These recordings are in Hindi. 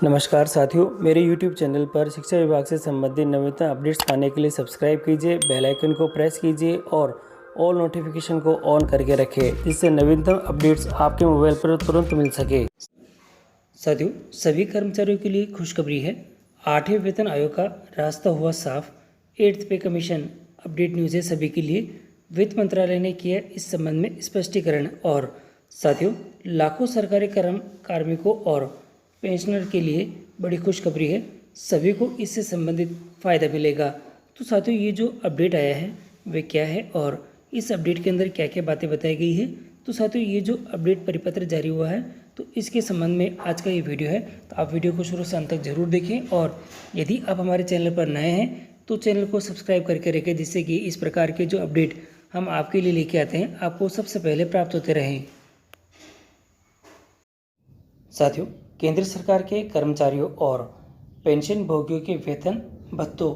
नमस्कार साथियों, मेरे YouTube चैनल पर शिक्षा विभाग से संबंधित नवीनतम अपडेट्स पाने के लिए सब्सक्राइब कीजिए, बेल आइकन को प्रेस कीजिए और ऑल नोटिफिकेशन को ऑन करके रखें, जिससे नवीनतम अपडेट्स आपके मोबाइल पर तुरंत मिल सके। साथियों, सभी कर्मचारियों के लिए खुशखबरी है। 8वें वेतन आयोग का रास्ता हुआ साफ। 8th पे कमीशन अपडेट न्यूज़ है सभी के लिए। वित्त मंत्रालय ने किया इस संबंध में स्पष्टीकरण। और साथियों, लाखों सरकारी कार्मिकों और पेंशनर के लिए बड़ी खुशखबरी है, सभी को इससे संबंधित फ़ायदा मिलेगा। तो साथियों, ये जो अपडेट आया है वे क्या है और इस अपडेट के अंदर क्या क्या बातें बताई गई है। तो साथियों, ये जो अपडेट परिपत्र जारी हुआ है तो इसके संबंध में आज का ये वीडियो है, तो आप वीडियो को शुरू से अंत तक जरूर देखें। और यदि आप हमारे चैनल पर नए हैं तो चैनल को सब्सक्राइब करके रखें, जिससे कि इस प्रकार के जो अपडेट हम आपके लिए लेके आते हैं आपको सबसे पहले प्राप्त होते रहें। साथियों, केंद्र सरकार के कर्मचारियों और पेंशन भोगियों के वेतन, भत्तों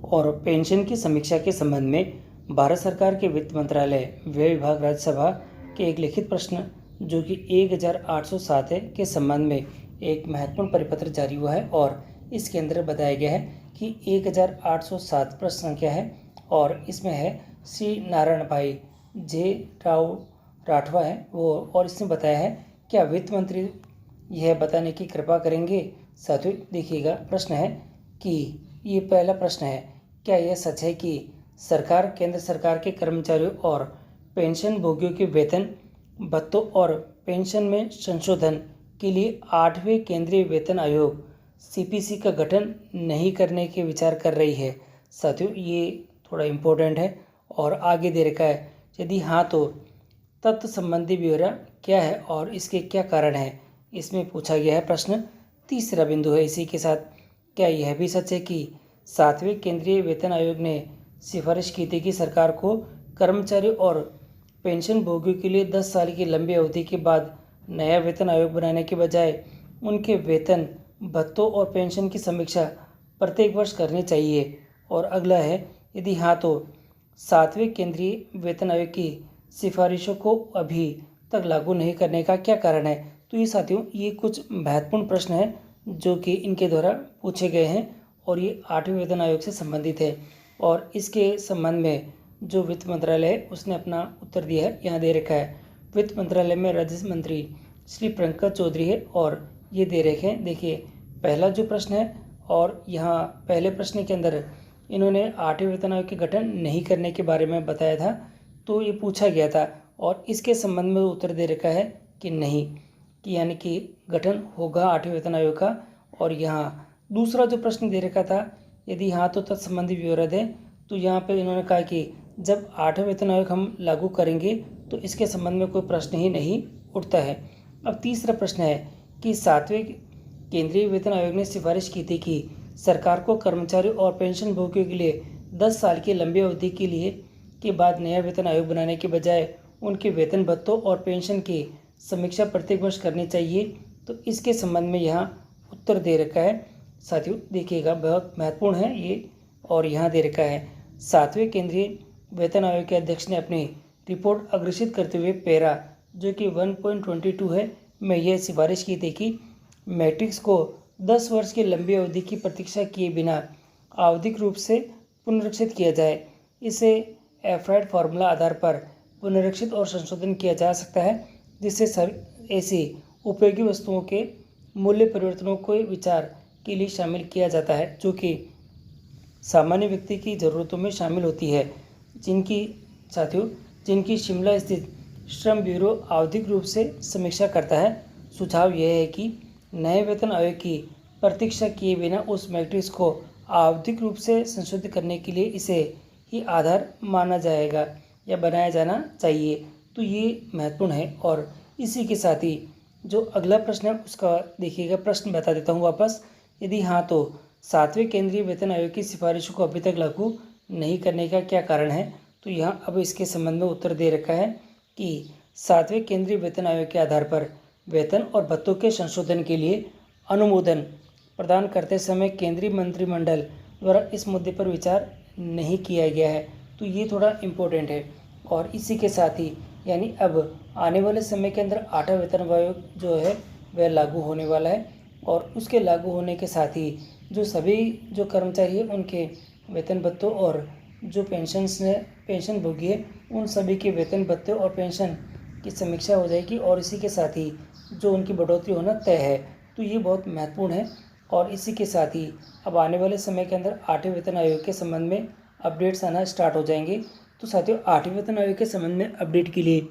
और पेंशन की समीक्षा के संबंध में भारत सरकार के वित्त मंत्रालय, व्यय विभाग, राज्यसभा के एक लिखित प्रश्न जो कि 1807 है के संबंध में एक महत्वपूर्ण परिपत्र जारी हुआ है। और इसके अंदर बताया गया है कि 1807 प्रश्न संख्या है और इसमें है श्री नारायण भाई जे राव राठवा है वो, और इसने बताया है क्या वित्त मंत्री यह बताने की कृपा करेंगे। साथियों देखिएगा, प्रश्न है कि ये पहला प्रश्न है, क्या यह सच है कि सरकार केंद्र सरकार के कर्मचारियों और पेंशन भोगियों के वेतन, भत्तों और पेंशन में संशोधन के लिए 8वें केंद्रीय वेतन आयोग सीपीसी का गठन नहीं करने के विचार कर रही है। साथियों, ये थोड़ा इम्पोर्टेंट है और आगे दे रखा है, यदि हाँ तो तत्व संबंधी ब्यौरा क्या है और इसके क्या कारण है, इसमें पूछा गया है प्रश्न। तीसरा बिंदु है इसी के साथ, क्या यह भी सच है कि 7वें केंद्रीय वेतन आयोग ने सिफारिश की थी कि सरकार को कर्मचारी और पेंशन भोगियों के लिए 10 साल की लंबी अवधि के बाद नया वेतन आयोग बनाने के बजाय उनके वेतन, भत्तों और पेंशन की समीक्षा प्रत्येक वर्ष करनी चाहिए। और अगला है, यदि हाँ तो 7वें केंद्रीय वेतन आयोग की सिफारिशों को अभी तक लागू नहीं करने का क्या कारण है। तो ये साथियों, ये कुछ महत्वपूर्ण प्रश्न हैं जो कि इनके द्वारा पूछे गए हैं और ये 8वें वेतन आयोग से संबंधित है। और इसके संबंध में जो वित्त मंत्रालय है उसने अपना उत्तर दिया है, यहाँ दे रखा है। वित्त मंत्रालय में राज्य मंत्री श्री पंकज चौधरी है और ये दे रखे हैं। देखिए, पहला जो प्रश्न है और यहाँ पहले प्रश्न के अंदर इन्होंने 8वें वेतन आयोग के गठन नहीं करने के बारे में बताया था, तो ये पूछा गया था और इसके संबंध में उत्तर दे रखा है कि नहीं, कि यानी कि गठन होगा 8वें वेतन आयोग का। और यहाँ दूसरा जो प्रश्न दे रखा था, यदि हाँ तो तत्संबंधी ब्यौरा दें, तो यहाँ पे इन्होंने कहा कि जब 8वें वेतन आयोग हम लागू करेंगे तो इसके संबंध में कोई प्रश्न ही नहीं उठता है। अब तीसरा प्रश्न है कि 7वें केंद्रीय वेतन आयोग ने सिफारिश की थी कि सरकार को कर्मचारी और पेंशन भोगियों के लिए 10 साल की लंबी अवधि के लिए के बाद नया वेतन आयोग बनाने के बजाय उनके वेतन, भत्तों और पेंशन की समीक्षा प्रत्येक वर्ष करनी चाहिए। तो इसके संबंध में यहाँ उत्तर दे रखा है। साथियों देखिएगा, बहुत महत्वपूर्ण है ये। और यहाँ दे रखा है, 7वें केंद्रीय वेतन आयोग के अध्यक्ष ने अपनी रिपोर्ट अग्रेषित करते हुए पैरा जो कि 1.22 है में यह सिफारिश की थी कि मैट्रिक्स को 10 वर्ष की लंबी अवधि की प्रतीक्षा किए बिना आवधिक रूप से पुनरीक्षित किया जाए। इसे एफ्राइड फार्मूला आधार पर पुनरीक्षित और संशोधन किया जा सकता है, जिससे ऐसी उपयोगी वस्तुओं के मूल्य परिवर्तनों को विचार के लिए शामिल किया जाता है जो कि सामान्य व्यक्ति की ज़रूरतों में शामिल होती है, जिनकी शिमला स्थित श्रम ब्यूरो आवधिक रूप से समीक्षा करता है। सुझाव यह है कि नए वेतन आयोग की प्रतीक्षा किए बिना उस मैट्रिक्स को आवधिक रूप से संशोधित करने के लिए इसे ही आधार माना जाएगा या बनाया जाना चाहिए। तो ये महत्वपूर्ण है। और इसी के साथ ही जो अगला प्रश्न है उसका देखिएगा, प्रश्न बता देता हूँ वापस। यदि हाँ तो 7वें केंद्रीय वेतन आयोग की सिफारिशों को अभी तक लागू नहीं करने का क्या कारण है। तो यहाँ अब इसके संबंध में उत्तर दे रखा है कि 7वें केंद्रीय वेतन आयोग के आधार पर वेतन और भत्तों के संशोधन के लिए अनुमोदन प्रदान करते समय केंद्रीय मंत्रिमंडल द्वारा इस मुद्दे पर विचार नहीं किया गया है। तो ये थोड़ा इम्पोर्टेंट है। और इसी के साथ ही यानी अब आने वाले समय के अंदर 8वां वेतन आयोग जो है वह लागू होने वाला है। और उसके लागू होने के साथ ही जो सभी जो कर्मचारी हैं उनके वेतन भत्तों और जो पेंशन भोगी है उन सभी के वेतन भत्ते और पेंशन की समीक्षा हो जाएगी और इसी के साथ ही जो उनकी बढ़ोतरी होना तय है। तो ये बहुत महत्वपूर्ण है। और इसी के साथ ही अब आने वाले समय के अंदर 8वें वेतन आयोग के संबंध में अपडेट्स आना स्टार्ट हो जाएंगे। तो साथियों 8वें वेतन आयोग के संबंध में अपडेट के लिए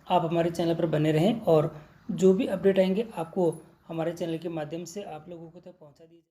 आप हमारे चैनल पर बने रहें और जो भी अपडेट आएंगे आपको हमारे चैनल के माध्यम से आप लोगों को तक पहुंचा दीजिए।